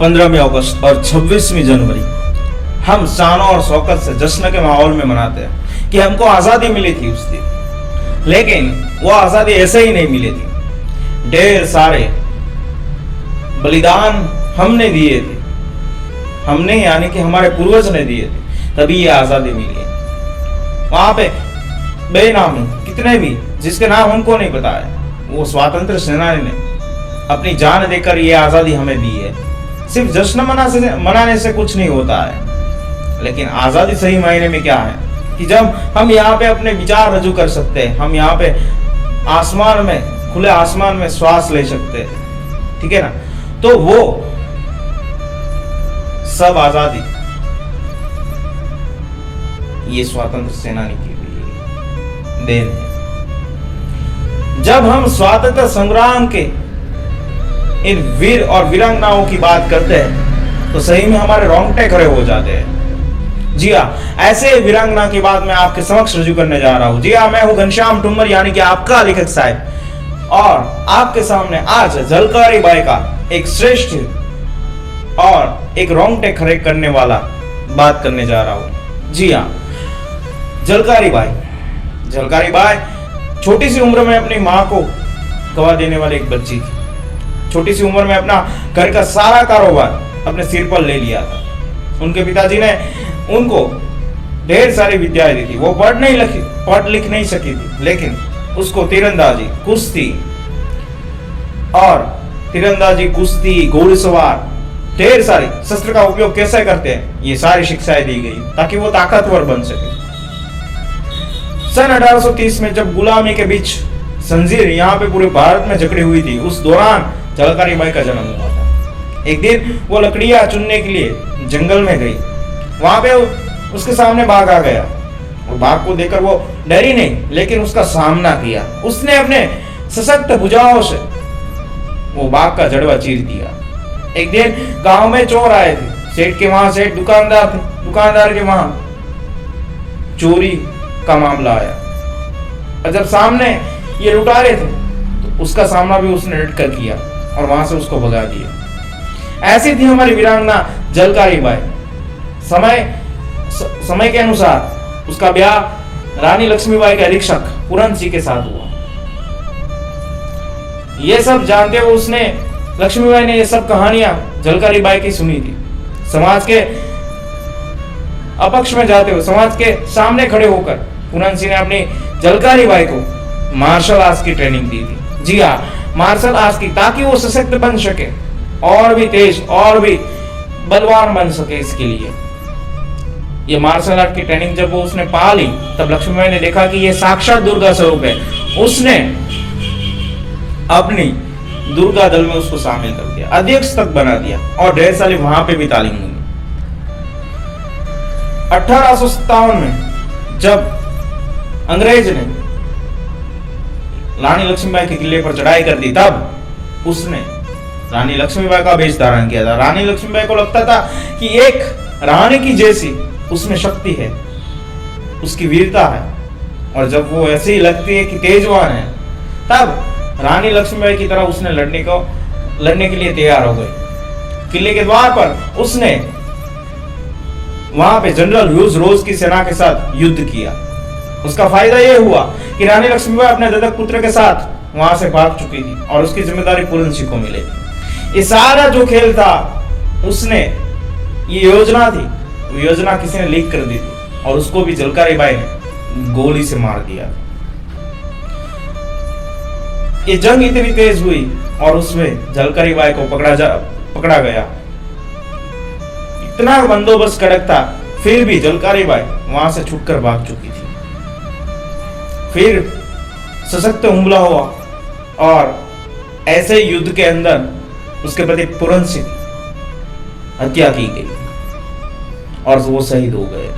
15वीं अगस्त और 26वीं जनवरी हम शान और शौकत से जश्न के माहौल में मनाते हैं कि हमको आज़ादी मिली थी उस दिन। लेकिन वो आज़ादी ऐसे ही नहीं मिली थी, ढेर सारे बलिदान हमने दिए थे, हमने यानी कि हमारे पूर्वज ने दिए थे, तभी ये आज़ादी मिली है। वहां पे बेनामी कितने भी जिसके नाम हमको नहीं पता है, वो स्वातंत्र सेनानी ने अपनी जान देकर ये आज़ादी हमें दी है। सिर्फ जश्न मनाने से कुछ नहीं होता है, लेकिन आज़ादी सही मायने में क्या है कि जब हम यहाँ पे अपने विचार रजू कर सकते हैं, हम यहाँ पे आसमान में, खुले आसमान में श्वास ले सकते हैं, ठीक है ना, तो वो सब आज़ादी ये स्वतंत्र सेनानी की भी देन है। जब हम स्वतंत्रता संग्राम के इन वीर और वीरांगनाओं की बात करते हैं तो सही में हमारे रोंगटे खड़े हो जाते हैं। जी हाँ, ऐसे वीरांगना की बात मैं आपके समक्ष रजू करने जा रहा हूं। जी हाँ, मैं हूं घनश्याम ठुम्मर यानी कि आपका लेखक साहब, और आपके सामने आज झलकारी बाई का एक श्रेष्ठ और एक रोंगटे खड़े करने वाला बात करने जा रहा हूं। जी हाँ, झलकारी बाई छोटी सी उम्र में अपनी माँ को गवा देने वाली एक बच्ची थी। छोटी सी उम्र में अपना घर का सारा कारोबार अपने सिर पर ले लिया था। उनके पिताजी ने उनको ढेर सारी विद्याएं दी थी। वो पढ़ लिख नहीं सकी थी, लेकिन उसको तीरंदाजी, कुश्ती, घोड़सवार, ढेर सारी शस्त्र का उपयोग कैसे करते हैं ये सारी शिक्षाएं दी गई ताकि वो ताकतवर बन सके। सन 1830 में जब गुलामी के बीच जंजीर यहाँ पे पूरे भारत में जकड़ी हुई थी, उस दौरान झलकारी बाई का जन्म हुआ था। एक दिन वो लकड़ियां चुनने के लिए जंगल में गई। वहां पे उसके सामने बाघ आ गया और बाघ को देखकर वो डरी नहीं, लेकिन उसका सामना किया। उसने अपने सशक्त भुजाओं से वो बाघ का जड़वा चीर दिया। एक दिन गांव में चोर आए थे। सेठ के वहां सेठ दुकानदार थे, दुकानदार के वहां चोरी का मामला आया, और जब सामने ये लुटारे थे तो उसका सामना भी उसने डटकर किया और वहां से उसको भगा दिया। ऐसी थी हमारी वीरांगना झलकारी बाई। समय के अनुसार उसका ब्याह रानी लक्ष्मीबाई के अधीक्षक पूरन सिंह के साथ हुआ। ये सब जानते हुए उसने, लक्ष्मीबाई ने ये सब कहानियां झलकारी बाई की सुनी थी। समाज के अपक्ष में जाते हुए, समाज के सामने खड़े होकर पूरन सिंह ने अपनी झलकारी बाई को मार्शल आर्ट्स की ट्रेनिंग दी थी। जी हाँ, मार्शल आर्ट्स की, ताकि वो सशक्त बन सके और भी तेज और भी बलवान बन सके। इसके लिए ये मार्शल आर्ट की ट्रेनिंग जब वो उसने पा ली, तब लक्ष्मीबाई ने देखा कि ये साक्षात दुर्गा स्वरूप है। उसने अपनी दुर्गा दल में उसको शामिल कर दिया, अध्यक्ष तक बना दिया, और ढेर सारी वहां पे भी तालीम हुई। 1857 में जब अंग्रेज ने रानी लक्ष्मीबाई के किले पर चढ़ाई कर दी, तब उसने रानी लक्ष्मीबाई का वेश धारण किया था। रानी लक्ष्मीबाई को लगता था कि एक रानी की जैसी उसमें शक्ति है, उसकी वीरता है, और जब वो ऐसी ही लगती है कि तेजवान है, तब रानी लक्ष्मीबाई की तरह उसने लड़ने के लिए तैयार हो गई। किले के द्वार पर उसने वहां पे जनरल ह्यूज रोज की सेना के साथ युद्ध किया। उसका फायदा यह हुआ कि रानी लक्ष्मीबाई अपने दत्तक पुत्र के साथ वहां से भाग चुकी थी और उसकी जिम्मेदारी पूरन सिंह को मिलेगी। ये सारा जो खेल था, उसने ये योजना थी, वो योजना किसी ने लीक कर दी थी और उसको भी झलकारी बाई ने गोली से मार दिया। ये जंग इतनी तेज हुई और उसमें झलकारी बाई को पकड़ा गया। इतना बंदोबस्त कड़क था, फिर भी झलकारी बाई वहां से छूटकर भाग चुकी थी। फिर सशक्त हमला हुआ और ऐसे युद्ध के अंदर उसके प्रति पूरन सिंह हत्या की गई और वो शहीद हो गए।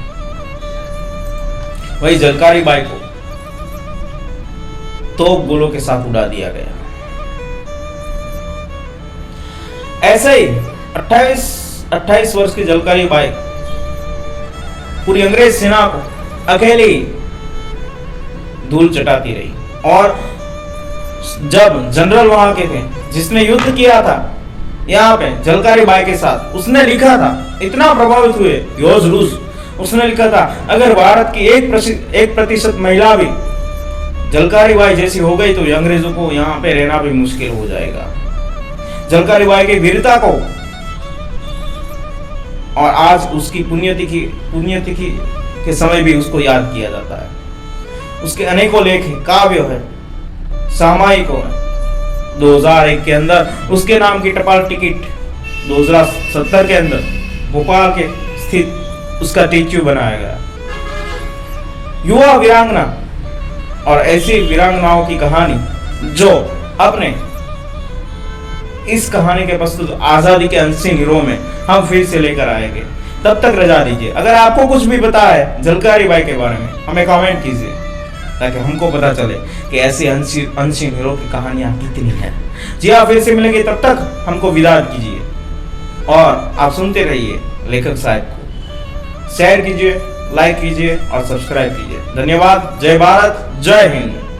वही झलकारी बाई को तोप गोलों के साथ उड़ा दिया गया। ऐसे ही 28 वर्ष की झलकारी बाई पूरी अंग्रेज सेना को अकेली धूल चटाती रही, और जब जनरल वहां के थे जिसने युद्ध किया था यहाँ पे झलकारी बाई के साथ उसने लिखा था, इतना प्रभावित हुए योज रूस, उसने लिखा था अगर भारत की 1% महिला भी झलकारी बाई जैसी हो गई तो अंग्रेजों को यहाँ पे रहना भी मुश्किल हो जाएगा। झलकारी बाई की वीरता को और आज उसकी पुण्यतिथि के समय भी उसको याद किया जाता है। उसके अनेकों लेख हैं, काव्य है, सामायिकों है। 2001 के अंदर उसके नाम की टपाल टिकट 2070 के अंदर भोपाल के स्थित उसका स्टैच्यू बनाया गया। युवा वीरांगना और ऐसी वीरांगनाओं की कहानी जो अपने इस कहानी के प्रस्तुत आजादी के अनसीन हीरो में हम फिर से लेकर आएंगे। तब तक रजा दीजिए। अगर आपको कुछ भी पता है झलकारी बाई के बारे में हमें कमेंट कीजिए ताकि हमको पता चले कि ऐसी अनसीन हीरो की कहानियां कितनी हैं। जी हाँ, फिर से मिलेंगे, तब तक हमको विदा कीजिए और आप सुनते रहिए लेखक साहब को। शेयर कीजिए, लाइक कीजिए और सब्सक्राइब कीजिए। धन्यवाद। जय भारत, जय हिंद।